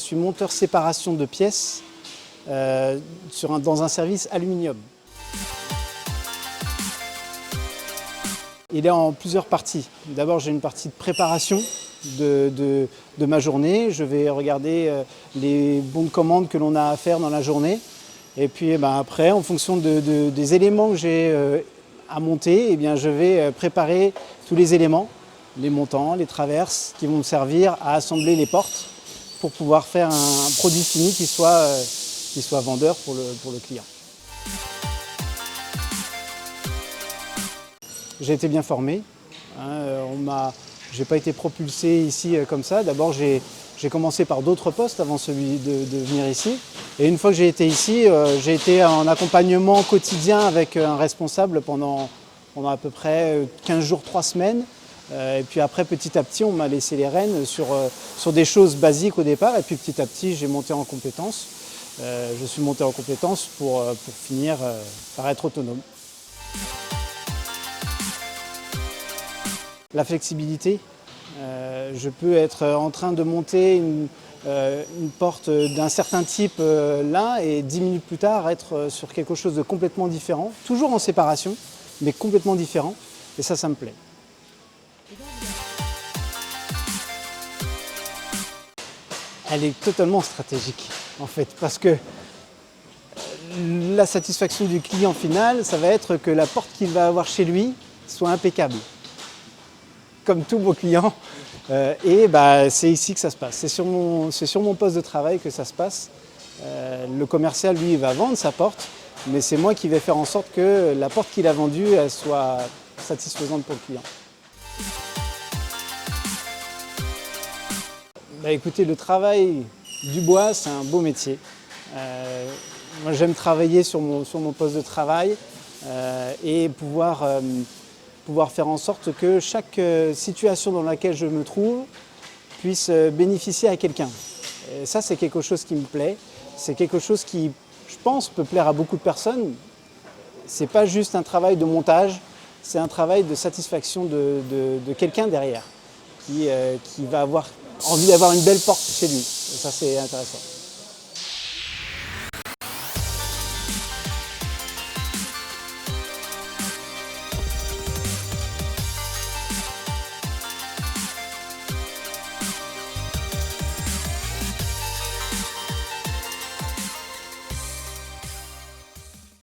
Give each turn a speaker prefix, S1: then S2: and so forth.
S1: suis monteur séparation de pièces dans un service aluminium. Il est en plusieurs parties. D'abord, j'ai une partie de préparation de ma journée. Je vais regarder les bons de commande que l'on a à faire dans la journée. Et puis après, en fonction des éléments que j'ai à monter, je vais préparer tous les éléments, les montants, les traverses, qui vont me servir à assembler les portes pour pouvoir faire un produit fini qui soit vendeur pour le client. J'ai été bien formé. J'ai pas été propulsé ici comme ça. D'abord, j'ai commencé par d'autres postes avant celui de venir ici. Et une fois que j'ai été ici, j'ai été en accompagnement quotidien avec un responsable pendant à peu près 15 jours, 3 semaines. Et puis après, petit à petit, on m'a laissé les rênes sur des choses basiques au départ. Et puis petit à petit, j'ai monté en compétences. Je suis monté en compétences pour finir par être autonome. La flexibilité, je peux être en train de monter une porte d'un certain type là et 10 minutes plus tard être sur quelque chose de complètement différent, toujours en séparation, mais complètement différent, et ça me plaît. Elle est totalement stratégique en fait, parce que la satisfaction du client final, ça va être que la porte qu'il va avoir chez lui soit impeccable. Comme tous vos clients, c'est ici que ça se passe. C'est sur mon poste de travail que ça se passe. Le commercial, lui, va vendre sa porte, mais c'est moi qui vais faire en sorte que la porte qu'il a vendue elle soit satisfaisante pour le client. Écoutez, le travail du bois, c'est un beau métier. Moi, j'aime travailler sur mon poste de travail et pouvoir faire en sorte que chaque situation dans laquelle je me trouve puisse bénéficier à quelqu'un. Et ça, c'est quelque chose qui me plaît. C'est quelque chose qui, je pense, peut plaire à beaucoup de personnes. Ce n'est pas juste un travail de montage, c'est un travail de satisfaction de quelqu'un derrière qui va avoir envie d'avoir une belle porte chez lui. Et ça, c'est intéressant.